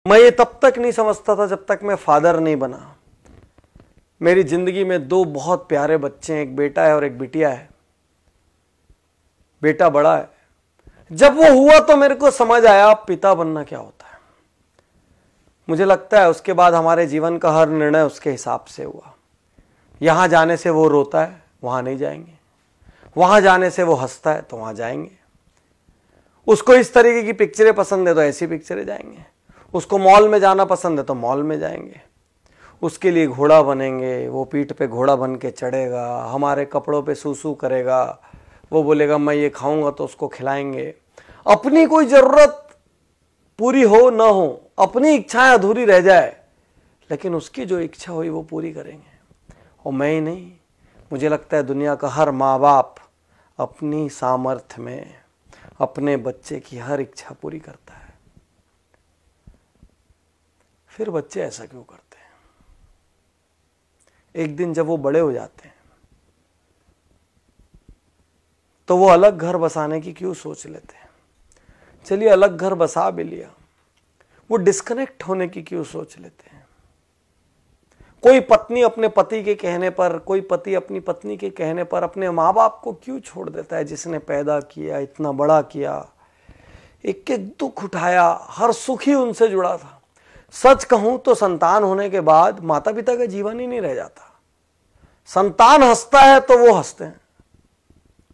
मैं ये तब तक नहीं समझता था जब तक मैं फादर नहीं बना। मेरी जिंदगी में दो बहुत प्यारे बच्चे हैं, एक बेटा है और एक बिटिया है। बेटा बड़ा है। जब वो हुआ तो मेरे को समझ आया पिता बनना क्या होता है। मुझे लगता है उसके बाद हमारे जीवन का हर निर्णय उसके हिसाब से हुआ। यहां जाने से वो रोता है, वहां नहीं जाएंगे। वहां जाने से वो हंसता है तो वहां जाएंगे। उसको इस तरीके की पिक्चरें पसंद है तो ऐसी पिक्चरें जाएंगे। उसको मॉल में जाना पसंद है तो मॉल में जाएंगे। उसके लिए घोड़ा बनेंगे, वो पीठ पे घोड़ा बन के चढ़ेगा, हमारे कपड़ों पे सूसू करेगा, वो बोलेगा मैं ये खाऊंगा तो उसको खिलाएंगे। अपनी कोई जरूरत पूरी हो ना हो, अपनी इच्छाएं अधूरी रह जाए, लेकिन उसकी जो इच्छा हुई वो पूरी करेंगे। और मैं ही नहीं, मुझे लगता है दुनिया का हर माँ बाप अपनी सामर्थ्य में अपने बच्चे की हर इच्छा पूरी करता है। फिर बच्चे ऐसा क्यों करते हैं? एक दिन जब वो बड़े हो जाते हैं तो वो अलग घर बसाने की क्यों सोच लेते हैं? चलिए अलग घर बसा भी लिया, वो डिस्कनेक्ट होने की क्यों सोच लेते हैं? कोई पत्नी अपने पति के कहने पर, कोई पति अपनी पत्नी के कहने पर अपने माँ बाप को क्यों छोड़ देता है, जिसने पैदा किया, इतना बड़ा किया, एक एक दुख उठाया, हर सुख ही उनसे जुड़ा था। सच कहूं तो संतान होने के बाद माता पिता का जीवन ही नहीं रह जाता। संतान हंसता है तो वो हंसते हैं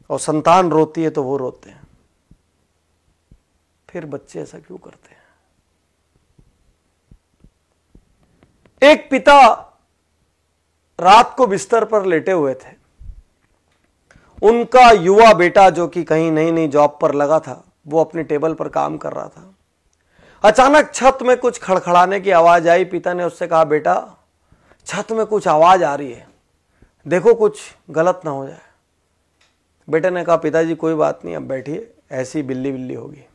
और संतान रोती है तो वो रोते हैं। फिर बच्चे ऐसा क्यों करते हैं? एक पिता रात को बिस्तर पर लेटे हुए थे। उनका युवा बेटा जो कि कहीं नई नई जॉब पर लगा था, वो अपने टेबल पर काम कर रहा था। अचानक छत में कुछ खड़खड़ाने की आवाज आई। पिता ने उससे कहा, बेटा छत में कुछ आवाज आ रही है, देखो कुछ गलत ना हो जाए। बेटे ने कहा, पिताजी कोई बात नहीं, अब बैठिए, ऐसी बिल्ली बिल्ली होगी।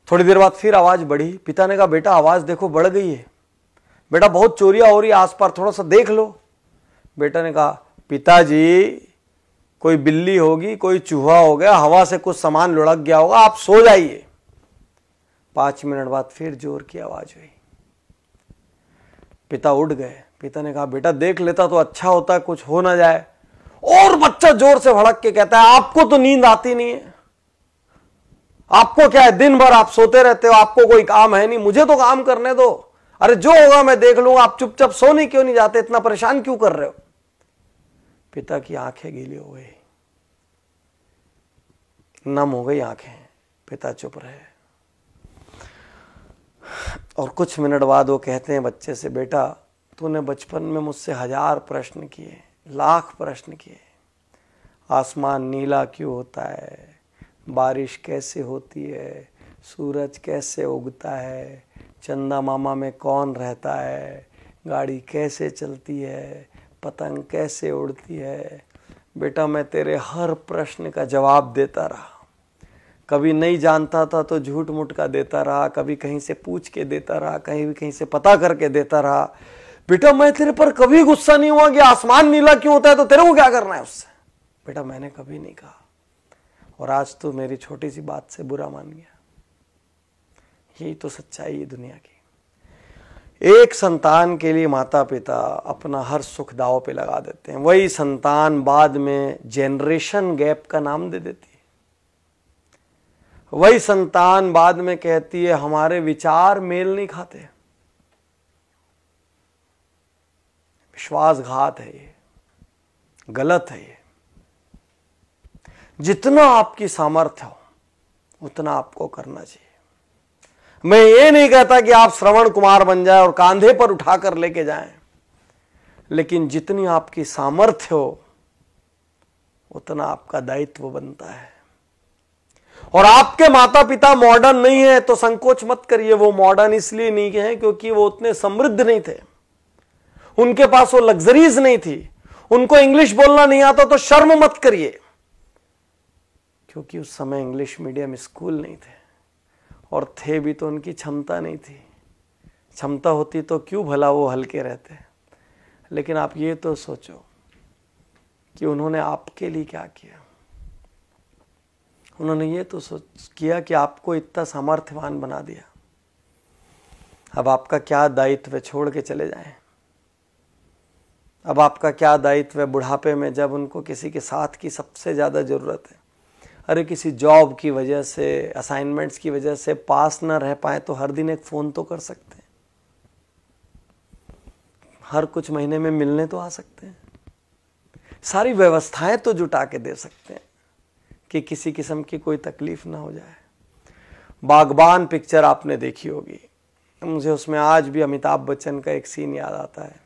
थोड़ी देर बाद फिर आवाज बढ़ी। पिता ने कहा, बेटा आवाज देखो बढ़ गई है, बेटा बहुत चोरियां हो रही है आसपास, थोड़ा सा देख लो। बेटा ने कहा, पिताजी कोई बिल्ली होगी, कोई चूहा हो गया, हवा से कुछ सामान लुढ़क गया होगा, आप सो जाइए। 5 मिनट बाद फिर जोर की आवाज हुई। पिता उठ गए। पिता ने कहा, बेटा देख लेता तो अच्छा होता, कुछ हो ना जाए। और बच्चा जोर से भड़क के कहता है, आपको तो नींद आती नहीं है, आपको क्या है, दिन भर आप सोते रहते हो, आपको कोई काम है नहीं, मुझे तो काम करने दो, अरे जो होगा मैं देख लूंगा, आप चुपचाप सोने क्यों नहीं जाते, इतना परेशान क्यों कर रहे हो? पिता की आंखें गीली हो गई, नम हो गई आंखें। पिता चुप रहे और कुछ मिनट बाद वो कहते हैं बच्चे से, बेटा तूने बचपन में मुझसे 1000 प्रश्न किए, लाख प्रश्न किए। आसमान नीला क्यों होता है, बारिश कैसे होती है, सूरज कैसे उगता है, चंदा मामा में कौन रहता है, गाड़ी कैसे चलती है, पतंग कैसे उड़ती है। बेटा मैं तेरे हर प्रश्न का जवाब देता रहा। कभी नहीं जानता था तो झूठ मूठ का देता रहा, कभी कहीं से पूछ के देता रहा, कहीं से पता करके देता रहा। बेटा मैं तेरे पर कभी गुस्सा नहीं हुआ कि आसमान नीला क्यों होता है तो तेरे को क्या करना है उससे। बेटा मैंने कभी नहीं कहा, और आज तो मेरी छोटी सी बात से बुरा मान गया। यही तो सच्चाई है दुनिया की। एक संतान के लिए माता पिता अपना हर सुख दांव पे लगा देते हैं। वही संतान बाद में जेनरेशन गैप का नाम दे देती है। वही संतान बाद में कहती है हमारे विचार मेल नहीं खाते। विश्वासघात है ये, गलत है ये। जितना आपकी सामर्थ्य हो उतना आपको करना चाहिए। मैं ये नहीं कहता कि आप श्रवण कुमार बन जाए और कांधे पर उठाकर लेके जाएं, लेकिन जितनी आपकी सामर्थ्य हो उतना आपका दायित्व बनता है। और आपके माता पिता मॉडर्न नहीं है तो संकोच मत करिए। वो मॉडर्न इसलिए नहीं है क्योंकि वो उतने समृद्ध नहीं थे, उनके पास वो लग्जरीज नहीं थी, उनको इंग्लिश बोलना नहीं आता तो शर्म मत करिए, क्योंकि उस समय इंग्लिश मीडियम स्कूल नहीं थे, और थे भी तो उनकी क्षमता नहीं थी। क्षमता होती तो क्यों भला वो हल्के रहते। लेकिन आप ये तो सोचो कि उन्होंने आपके लिए क्या किया। उन्होंने ये तो किया कि आपको इतना सामर्थ्यवान बना दिया। अब आपका क्या दायित्व छोड़ के चले जाएं? अब आपका क्या दायित्व है बुढ़ापे में, जब उनको किसी के साथ की सबसे ज़्यादा ज़रूरत है? अरे किसी जॉब की वजह से, असाइनमेंट्स की वजह से पास ना रह पाए तो हर दिन एक फ़ोन तो कर सकते हैं, हर कुछ महीने में मिलने तो आ सकते हैं, सारी व्यवस्थाएं तो जुटा के दे सकते हैं कि किसी किस्म की कोई तकलीफ ना हो जाए। बागबान पिक्चर आपने देखी होगी, मुझे उसमें आज भी अमिताभ बच्चन का एक सीन याद आता है,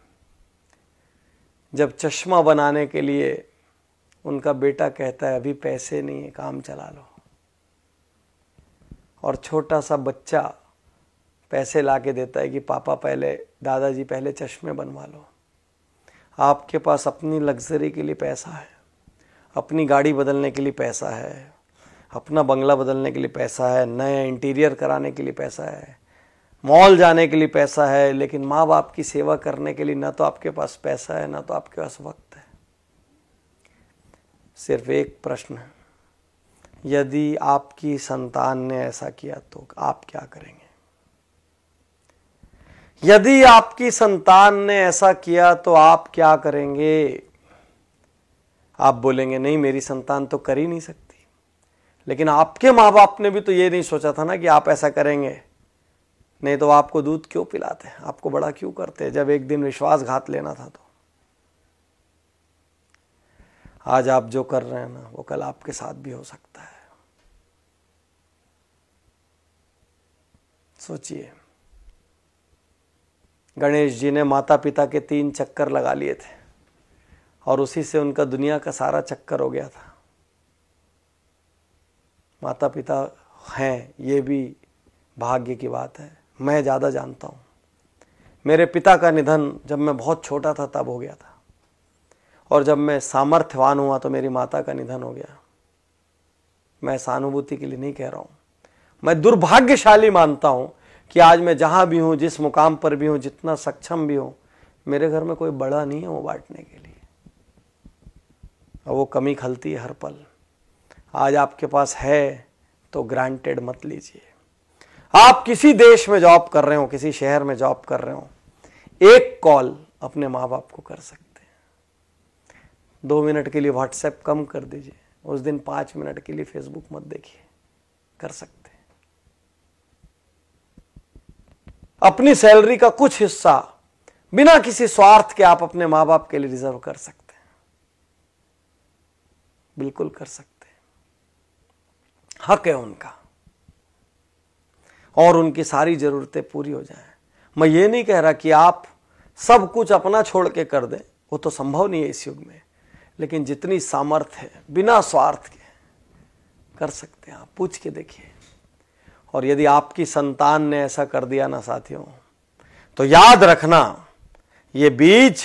जब चश्मा बनाने के लिए उनका बेटा कहता है अभी पैसे नहीं है, काम चला लो, और छोटा सा बच्चा पैसे ला के देता है कि पापा पहले, दादाजी पहले चश्मे बनवा लो। आपके पास अपनी लग्जरी के लिए पैसा है, अपनी गाड़ी बदलने के लिए पैसा है, अपना बंगला बदलने के लिए पैसा है, नया इंटीरियर कराने के लिए पैसा है, मॉल जाने के लिए पैसा है, लेकिन माँ बाप की सेवा करने के लिए ना तो आपके पास पैसा है, ना तो आपके पास वक्त है। सिर्फ एक प्रश्न है, यदि आपकी संतान ने ऐसा किया तो आप क्या करेंगे? यदि आपकी संतान ने ऐसा किया तो आप क्या करेंगे? आप बोलेंगे नहीं, मेरी संतान तो कर ही नहीं सकती। लेकिन आपके माँ बाप ने भी तो ये नहीं सोचा था ना कि आप ऐसा करेंगे, नहीं तो आपको दूध क्यों पिलाते, आपको बड़ा क्यों करते जब एक दिन विश्वासघात लेना था तो। आज आप जो कर रहे हैं ना, वो कल आपके साथ भी हो सकता है। सोचिए, गणेश जी ने माता पिता के 3 चक्कर लगा लिए थे और उसी से उनका दुनिया का सारा चक्कर हो गया था। माता पिता हैं, ये भी भाग्य की बात है। मैं ज़्यादा जानता हूँ, मेरे पिता का निधन जब मैं बहुत छोटा था तब हो गया था, और जब मैं सामर्थ्यवान हुआ तो मेरी माता का निधन हो गया। मैं सहानुभूति के लिए नहीं कह रहा हूँ, मैं दुर्भाग्यशाली मानता हूँ कि आज मैं जहाँ भी हूँ, जिस मुकाम पर भी हूँ, जितना सक्षम भी हूँ, मेरे घर में कोई बड़ा नहीं है वो बांटने के लिए, और वो कमी खलती है हर पल। आज आपके पास है तो ग्रांटेड मत लीजिए। आप किसी देश में जॉब कर रहे हो, किसी शहर में जॉब कर रहे हो, एक कॉल अपने माँ बाप को कर सकते हैं। 2 मिनट के लिए व्हाट्सएप कम कर दीजिए, उस दिन 5 मिनट के लिए फेसबुक मत देखिए, कर सकते हैं। अपनी सैलरी का कुछ हिस्सा बिना किसी स्वार्थ के आप अपने माँ बाप के लिए रिजर्व कर सकते हैं, बिल्कुल कर सकते हैं, हक है उनका, और उनकी सारी जरूरतें पूरी हो जाएं। मैं ये नहीं कह रहा कि आप सब कुछ अपना छोड़ के कर दें, वो तो संभव नहीं है इस युग में, लेकिन जितनी सामर्थ्य है बिना स्वार्थ के कर सकते हैं। आप पूछ के देखिए। और यदि आपकी संतान ने ऐसा कर दिया ना साथियों, तो याद रखना ये बीज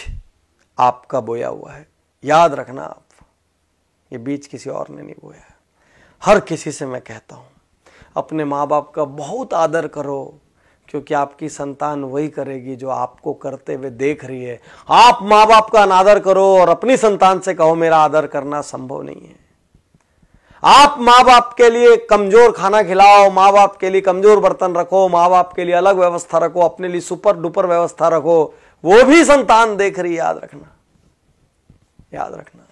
आपका बोया हुआ है। याद रखना आप, ये बीज किसी और ने नहीं बोया है। हर किसी से मैं कहता हूं, अपने माँ बाप का बहुत आदर करो, क्योंकि आपकी संतान वही करेगी जो आपको करते हुए देख रही है। आप माँ बाप का अनादर करो और अपनी संतान से कहो मेरा आदर करना संभव नहीं है। आप माँ बाप के लिए कमजोर खाना खिलाओ, माँ बाप के लिए कमजोर बर्तन रखो, माँ बाप के लिए अलग व्यवस्था रखो, अपने लिए सुपर डुपर व्यवस्था रखो, वो भी संतान देख रही है। याद रखना, याद रखना।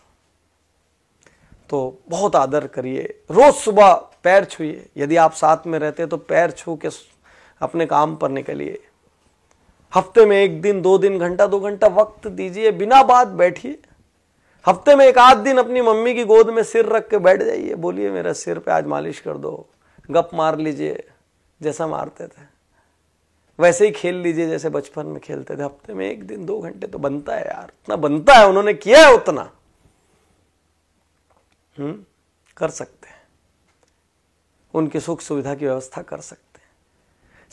तो बहुत आदर करिए, रोज सुबह पैर छूइए। यदि आप साथ में रहते तो पैर छू के अपने काम पर निकलिए। हफ्ते में 1 दिन 2 दिन, घंटा 2 घंटा वक्त दीजिए, बिना बात बैठिए। हफ्ते में 1 आध दिन अपनी मम्मी की गोद में सिर रख के बैठ जाइए, बोलिए मेरा सिर पे आज मालिश कर दो। गप मार लीजिए जैसा मारते थे, वैसे ही खेल लीजिए जैसे बचपन में खेलते थे। हफ्ते में 1 दिन 2 घंटे तो बनता है यार, इतना बनता है, उन्होंने किया है उतना। कर सकते हैं, उनकी सुख सुविधा की व्यवस्था कर सकते हैं।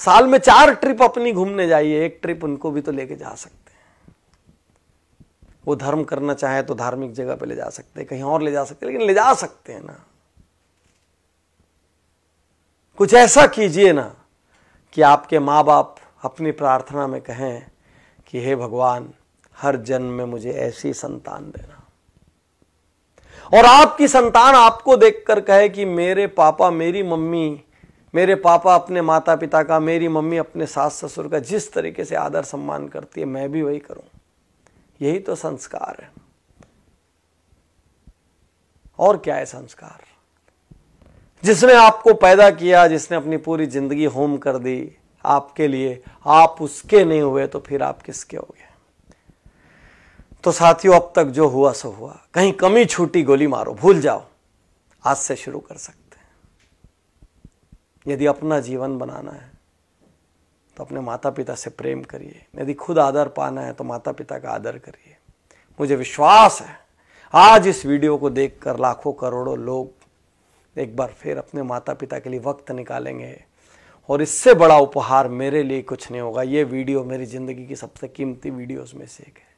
साल में 4 ट्रिप अपनी घूमने जाइए, 1 ट्रिप उनको भी तो लेके जा सकते हैं। वो धर्म करना चाहे तो धार्मिक जगह पे ले जा सकते हैं, कहीं और ले जा सकते हैं, लेकिन ले जा सकते हैं ना। कुछ ऐसा कीजिए ना कि आपके माँ बाप अपनी प्रार्थना में कहें कि हे भगवान, हर जन्म में मुझे ऐसी संतान देना। और आपकी संतान आपको देखकर कहे कि मेरे पापा मेरी मम्मी मेरे पापा अपने माता पिता का, मेरी मम्मी अपने सास ससुर का जिस तरीके से आदर सम्मान करती है, मैं भी वही करूं। यही तो संस्कार है। और क्या है संस्कार? जिसने आपको पैदा किया, जिसने अपनी पूरी जिंदगी होम कर दी आपके लिए, आप उसके नहीं हुए तो फिर आप किसके हो गए? तो साथियों, अब तक जो हुआ सो हुआ। कहीं कमी छूटी, गोली मारो, भूल जाओ। आज से शुरू कर सकते हैं। यदि अपना जीवन बनाना है तो अपने माता पिता से प्रेम करिए। यदि खुद आदर पाना है तो माता पिता का आदर करिए। मुझे विश्वास है आज इस वीडियो को देखकर लाखों करोड़ों लोग एक बार फिर अपने माता पिता के लिए वक्त निकालेंगे। और इससे बड़ा उपहार मेरे लिए कुछ नहीं होगा। ये वीडियो मेरी जिंदगी की सबसे कीमती वीडियोस में से एक है।